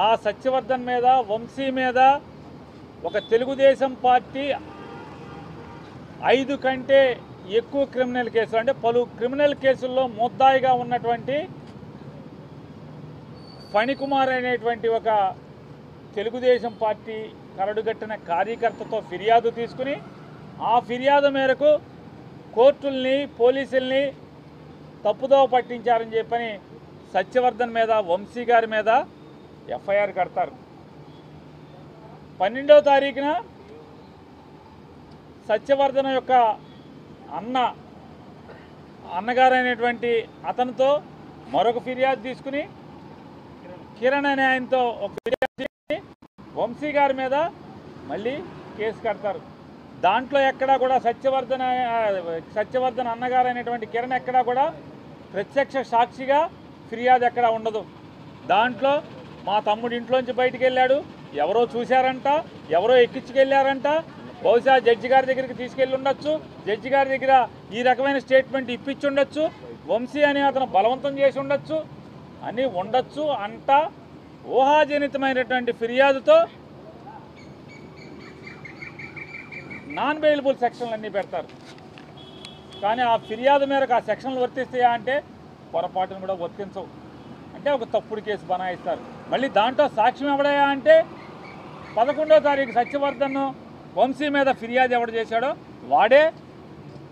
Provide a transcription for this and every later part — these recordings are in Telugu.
ఆ సత్యవర్ధన్ మీద, వంశీ మీద ఒక తెలుగుదేశం పార్టీ 5 కంటే ఎక్కువ క్రిమినల్ కేసులు, అంటే పలు క్రిమినల్ కేసుల్లో ముద్దాయిగా ఉన్నటువంటి ఫణికుమార్ అనేటువంటి ఒక తెలుగుదేశం పార్టీ కరడుగట్టిన కార్యకర్తతో ఫిర్యాదు తీసుకుని ఆ ఫిర్యాదు మేరకు కోర్టుల్ని, పోలీసుల్ని తప్పుదోవ పట్టించారని చెప్పని సత్యవర్ధన్ మీద, వంశీ గారి మీద ఎఫ్ఐఆర్ కడతారు. 12వ తారీఖున సత్యవర్ధన్ యొక్క అన్నగారైనటువంటి అతనితో మరొక ఫిర్యాదు తీసుకుని కిరణ్ అనే ఆయనతో ఒక ఫిర్యాదు తీసుకుని వంశీ గారి మీద మళ్ళీ కేసు కడతారు. దాంట్లో ఎక్కడా కూడా సత్యవర్ధన్ అన్నగారు అనేటువంటి కిరణ్ ఎక్కడా కూడా ప్రత్యక్ష సాక్షిగా ఫిర్యాదు ఎక్కడా ఉండదు. దాంట్లో మా తమ్ముడు ఇంట్లోంచి బయటికి వెళ్ళాడు, ఎవరో చూశారంట, ఎవరో ఎక్కించుకెళ్ళారంట, బహుశా జడ్జి గారి దగ్గరికి తీసుకెళ్ళి ఉండొచ్చు, జడ్జి గారి దగ్గర ఈ రకమైన స్టేట్మెంట్ ఇప్పించి ఉండొచ్చు, వంశీ అని అతను బలవంతం చేసి ఉండొచ్చు అని ఉండొచ్చు అంట ఊహాజనితమైనటువంటి ఫిర్యాదుతో నాన్ బెయిలబుల్ సెక్షన్లు అన్నీ పెడతారు. కానీ ఆ ఫిర్యాదు మేరకు ఆ సెక్షన్లు వర్తిస్తాయా అంటే పొరపాటును కూడా వర్తించవు. అంటే ఒక తప్పుడు కేసు బనాయిస్తారు. మళ్ళీ దాంట్లో సాక్ష్యం ఎవడయా అంటే 11వ తారీఖు సత్యవర్ధన్ వంశీ మీద ఫిర్యాదు ఎవడు చేశాడో వాడే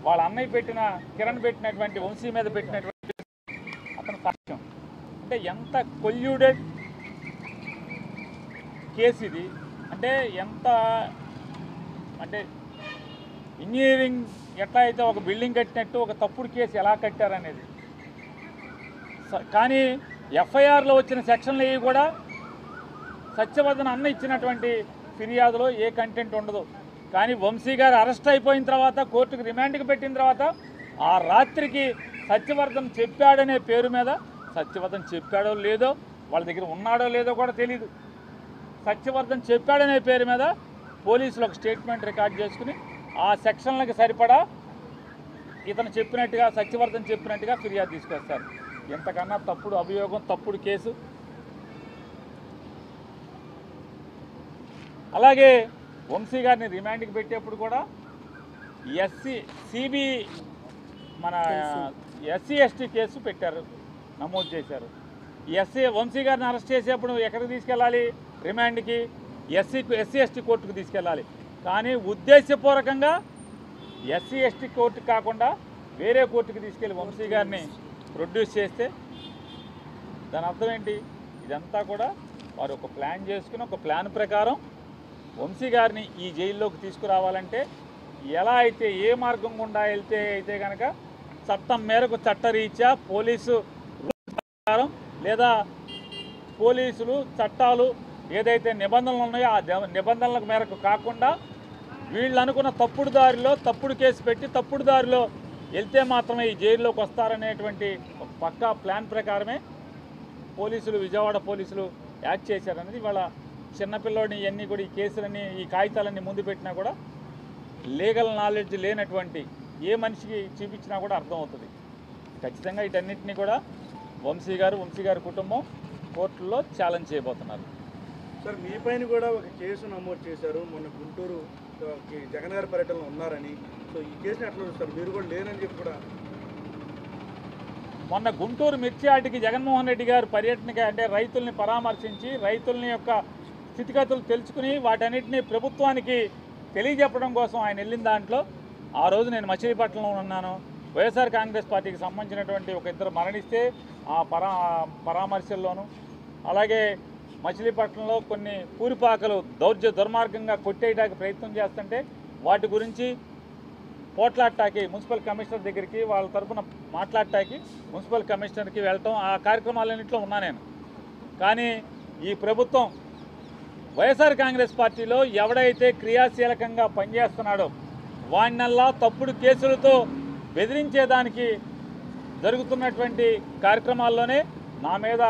వాళ్ళ అన్నయ్య పెట్టిన కిరణ్ పెట్టినటువంటి వంశీ మీద పెట్టినటువంటి అతను సాక్ష్యం. అంటే ఎంత కొల్యూడెడ్ కేసు ఇది, అంటే ఎంత అంటే ఇంజనీరింగ్ ఎట్లా అయితే ఒక బిల్డింగ్ కట్టినట్టు ఒక తప్పుడు కేసు ఎలా కట్టారనేది. కానీ ఎఫ్ఐఆర్లో వచ్చిన సెక్షన్లు ఇవి కూడా సత్యవర్ధన్ అన్న ఇచ్చినటువంటి ఫిర్యాదులో ఏ కంటెంట్ ఉండదు. కానీ వంశీ గారు అరెస్ట్ అయిపోయిన తర్వాత కోర్టుకు రిమాండ్కి పెట్టిన తర్వాత ఆ రాత్రికి సత్యవర్ధన్ చెప్పాడనే పేరు మీద, సత్యవర్ధన్ చెప్పాడో లేదో వాళ్ళ దగ్గర ఉన్నాడో లేదో కూడా తెలీదు, సత్యవర్ధన్ చెప్పాడనే పేరు మీద పోలీసులు ఒక స్టేట్మెంట్ రికార్డ్ చేసుకుని ఆ సెక్షన్లకు సరిపడా ఇతను చెప్పినట్టుగా, సత్యవర్ధన్ చెప్పినట్టుగా ఫిర్యాదు తీసుకొస్తారు. ఎంతకన్నా తప్పుడు అభియోగం, తప్పుడు కేసు. అలాగే వంశీ గారిని రిమాండ్కి పెట్టేప్పుడు కూడా మన ఎస్సీ ఎస్టీ కేసు పెట్టారు, నమోదు చేశారు. వంశీ గారిని అరెస్ట్ చేసేప్పుడు ఎక్కడికి తీసుకెళ్ళాలి? రిమాండ్కి, ఎస్సీ ఎస్టీ కోర్టుకు తీసుకెళ్ళాలి. కానీ ఉద్దేశపూర్వకంగా ఎస్సీ ఎస్టీ కోర్టుకు కాకుండా వేరే కోర్టుకు తీసుకెళ్ళి వంశీ గారిని ప్రొడ్యూస్ చేస్తే దాని అర్థం ఏంటి? ఇదంతా కూడా వారు ఒక ప్లాన్ చేసుకుని, ఒక ప్లాన్ ప్రకారం వంశీ గారిని ఈ జైల్లోకి తీసుకురావాలంటే ఎలా అయితే, ఏ మార్గం గుండా వెళ్తే అయితే కనుక చట్టం మేరకు చట్టరీత్యా పోలీసు ప్రకారం లేదా పోలీసులు చట్టాలు ఏదైతే నిబంధనలు ఉన్నాయో ఆ నిబంధనల మేరకు కాకుండా వీళ్ళు అనుకున్న తప్పుడు దారిలో తప్పుడు కేసు పెట్టి తప్పుడు దారిలో వెళ్తే మాత్రమే ఈ జైల్లోకి వస్తారనేటువంటి ఒక పక్కా ప్లాన్ ప్రకారమే పోలీసులు, విజయవాడ పోలీసులు యాక్ట్ చేశారనేది వాళ్ళ చిన్నపిల్లోడిని ఇవన్నీ కూడా ఈ కేసులన్నీ, ఈ కాగితాలన్నీ ముందు పెట్టినా కూడా లీగల్ నాలెడ్జ్ లేనటువంటి ఏ మనిషికి చూపించినా కూడా అర్థమవుతుంది. ఖచ్చితంగా వీటన్నిటినీ కూడా వంశీ గారి కుటుంబం కోర్టుల్లో ఛాలెంజ్ చేయబోతున్నారు. సార్, మీ పైన కూడా ఒక కేసు నమోదు చేశారు, మొన్న గుంటూరు జగన్ గారి పర్యటనలో ఉన్నారని. సో ఈ కేసుని ఎట్లా చూస్తారు? మీరు కూడా లేనని చెప్పి కూడా మొన్న గుంటూరు మిర్చియాటికి జగన్మోహన్ రెడ్డి గారు పర్యటనకి, అంటే రైతుల్ని పరామర్శించి రైతుల్ని యొక్క స్థితిగతులు తెలుసుకుని వాటన్నిటిని ప్రభుత్వానికి తెలియజెప్పడం కోసం ఆయన వెళ్ళిన దాంట్లో ఆ రోజు నేను మచిలీపట్నంలో ఉన్నాను. వైఎస్ఆర్ కాంగ్రెస్ పార్టీకి సంబంధించినటువంటి ఒక ఇద్దరు మరణిస్తే ఆ పరామర్శల్లోనూ, అలాగే మచిలీపట్నంలో కొన్ని పూరిపాకలు దుర్మార్గంగా కొట్టేయడానికి ప్రయత్నం చేస్తుంటే వాటి గురించి పోట్లాడటానికి మున్సిపల్ కమిషనర్ దగ్గరికి వాళ్ళ తరఫున మాట్లాడటానికి మున్సిపల్ కమిషనర్కి వెళ్ళటం, ఆ కార్యక్రమాలన్నింటిలో ఉన్నా నేను. కానీ ఈ ప్రభుత్వం వైఎస్ఆర్ కాంగ్రెస్ పార్టీలో ఎవడైతే క్రియాశీలకంగా పనిచేస్తున్నాడో వాడినల్లా తప్పుడు కేసులతో బెదిరించేదానికి జరుగుతున్నటువంటి కార్యక్రమాల్లోనే నా మీద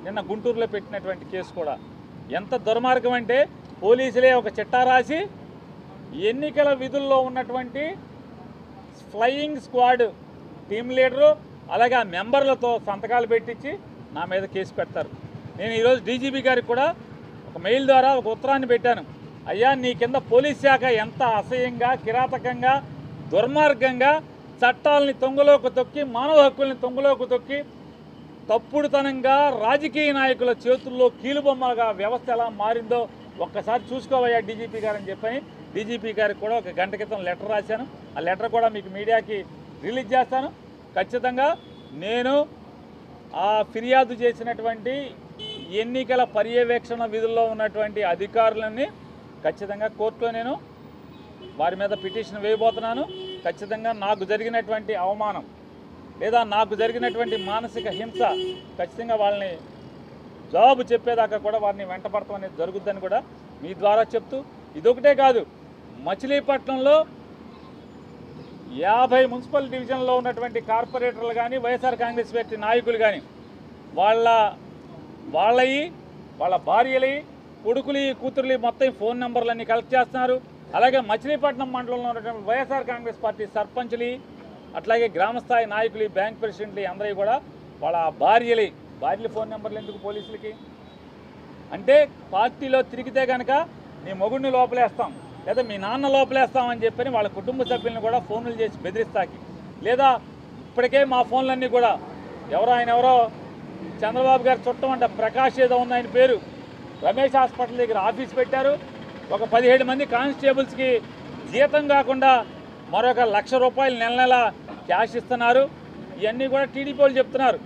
నిన్న గుంటూరులో పెట్టినటువంటి కేసు కూడా ఎంత దుర్మార్గం అంటే, పోలీసులే ఒక చిట్టా రాసి ఎన్నికల విధుల్లో ఉన్నటువంటి ఫ్లయింగ్ స్క్వాడ్ టీం లీడరు అలాగే ఆ మెంబర్లతో సంతకాలు పెట్టించి నా మీద కేసు పెడతారు. నేను ఈరోజు డీజీపీ గారికి కూడా ఒక మెయిల్ ద్వారా ఒక ఉత్తరాన్ని పెట్టాను. అయ్యా, నీ కింద పోలీస్ శాఖ ఎంత అసహ్యంగా, కిరాతకంగా, దుర్మార్గంగా చట్టాలని తొంగలోకి తొక్కి, మానవ హక్కుల్ని తొంగలోకి తొక్కి, తప్పుడుతనంగా రాజకీయ నాయకుల చేతుల్లో కీలుబొమ్మగా వ్యవస్థ ఎలా మారిందో ఒక్కసారి చూసుకోవయ్యా డీజీపీ గారు అని చెప్పని డీజీపీ గారికి కూడా ఒక గంట క్రితం లెటర్ రాశాను. ఆ లెటర్ కూడా మీకు మీడియాకి రిలీజ్ చేస్తాను. ఖచ్చితంగా నేను ఆ ఫిర్యాదు చేసినటువంటి ఎన్నికల పర్యవేక్షణ విధుల్లో ఉన్నటువంటి అధికారులన్నీ ఖచ్చితంగా కోర్టులో నేను వారి మీద పిటిషన్ వేయబోతున్నాను. ఖచ్చితంగా నాకు జరిగినటువంటి అవమానం లేదా నాకు జరిగినటువంటి మానసిక హింస ఖచ్చితంగా వాళ్ళని జవాబు చెప్పేదాకా కూడా వారిని వెంటపడటం అనేది జరుగుద్దని కూడా మీ ద్వారా చెప్తూ, ఇదొకటే కాదు, మచిలీపట్నంలో 50 మున్సిపల్ డివిజన్లో ఉన్నటువంటి కార్పొరేటర్లు కానీ, వైఎస్ఆర్ కాంగ్రెస్ పార్టీ నాయకులు కానీ వాళ్ళవి, వాళ్ళ భార్యలు, కొడుకులు, కూతుర్లు మొత్తం ఫోన్ నెంబర్లన్నీ కలెక్ట్ చేస్తున్నారు. అలాగే మచిలీపట్నం మండలంలో ఉన్నటువంటి వైఎస్ఆర్ కాంగ్రెస్ పార్టీ సర్పంచ్లు, అట్లాగే గ్రామస్థాయి నాయకులు, బ్యాంక్ ప్రెసిడెంట్లు అందరూ కూడా వాళ్ళ భార్యల ఫోన్ నెంబర్లు ఎందుకు పోలీసులకి? అంటే పార్టీలో తిరిగితే కనుక నీ మొగుడిని లోపలేస్తాం లేదా మీ నాన్న లోపలేస్తామని చెప్పని వాళ్ళ కుటుంబ సభ్యులను కూడా ఫోన్లు చేసి బెదిరిస్తాకి, లేదా ఇప్పటికే మా ఫోన్లన్నీ కూడా ఎవరో చంద్రబాబు గారు చుట్టం అంట, ప్రకాష్ ఏదో ఉంది ఆయన పేరు, రమేష్ హాస్పిటల్ దగ్గర ఆఫీస్ పెట్టారు. ఒక 17 మంది కానిస్టేబుల్స్కి జీతం కాకుండా మరొక ₹1,00,000 నెల క్యాష్ ఇస్తున్నారు. ఇవన్నీ కూడా టీడీపీ వాళ్ళు చెప్తున్నారు.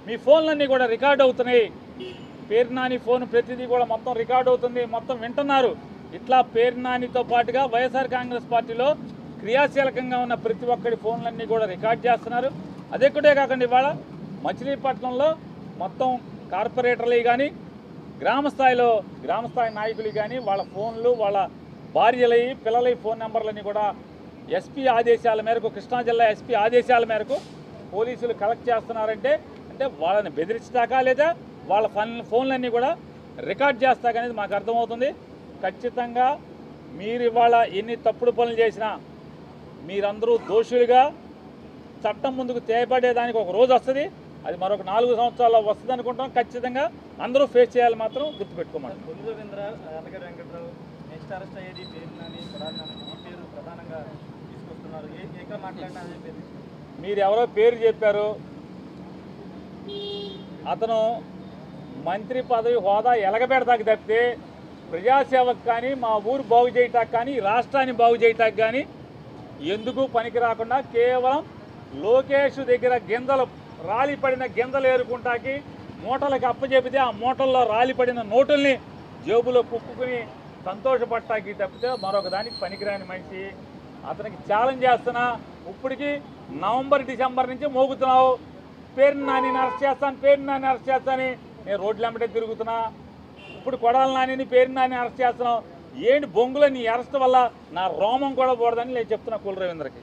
మీ ఫోన్లన్నీ కూడా రికార్డ్ అవుతున్నాయి. పేరు నాని ఫోన్ ప్రతిదీ కూడా మొత్తం రికార్డ్ అవుతుంది, మొత్తం వింటున్నారు. ఇట్లా పేరు నానితో పాటుగా వైఎస్ఆర్ కాంగ్రెస్ పార్టీలో క్రియాశీలకంగా ఉన్న ప్రతి ఒక్కరి ఫోన్లన్నీ కూడా రికార్డ్ చేస్తున్నారు. అదొక్కటే కాకుండా ఇవాళ మచిలీపట్నంలో మొత్తం కార్పొరేటర్లు కానీ, గ్రామస్థాయి నాయకులు కానీ వాళ్ళ ఫోన్లు, వాళ్ళ భార్యలవి, పిల్లల ఫోన్ నెంబర్లన్నీ కూడా ఎస్పీ ఆదేశాల మేరకు, కృష్ణా జిల్లా ఎస్పీ ఆదేశాల మేరకు పోలీసులు కలెక్ట్ చేస్తున్నారంటే వాళ్ళని బెదిరించడాకా లేదా వాళ్ళ ఫోన్లన్నీ కూడా రికార్డ్ చేస్తాకనేది మాకు అర్థమవుతుంది. ఖచ్చితంగా మీరు ఇవాళ ఎన్ని తప్పుడు పనులు చేసినా మీరందరూ దోషులుగా చట్టం ముందుకు తేయబడేదానికి ఒక రోజు వస్తుంది. అది మరొక 4 సంవత్సరాల్లో వస్తుంది అనుకుంటాం. ఖచ్చితంగా అందరూ ఫేస్ చేయాలి, మాత్రం గుర్తుపెట్టుకోమని. వెంకట్రావు నెక్స్ట్ అరెస్ట్ అయ్యేది పేరు నాని, ఈ పేరు ప్రధానంగా తీసుకొస్తున్నారు. ఎక్కడ మాట్లాడినా అదే పేరు. మీరు ఎవరో పేరు చెప్పారు, అతను మంత్రి పదవి హోదా ఎలగబెడతాకి తప్పితే ప్రజాసేవకు కానీ, మా ఊరు బాగు చేయటానికి కానీ, రాష్ట్రాన్ని బాగు చేయటానికి కానీ ఎందుకు పనికి రాకుండా కేవలం లోకేష్ దగ్గర రాలిపడిన గింజలు ఏరుకుంటాకి మూటలకు అప్పచెపితే ఆ మూటల్లో రాలిపడిన నోటుల్ని జేబులో కుక్కుని సంతోషపడటానికి తప్పితే మరొక దానికి పనికిరాని మనిషి. అతనికి ఛాలెంజ్ చేస్తున్నా, ఇప్పటికి నవంబర్, డిసెంబర్ నుంచి మోగుతున్నావు, పేరు నాని అరెస్ట్ చేస్తాను, నేను రోడ్లు వెంబడే తిరుగుతున్నా. ఇప్పుడు కొడాలి నానిని, పేరు నాని అరెస్ట్ చేస్తున్నావు. ఏంటి బొంగులో నీ అరెస్ట్ వల్ల నా రోమం కూడా పోడదని నేను చెప్తున్నా కుల రవీంద్రకి.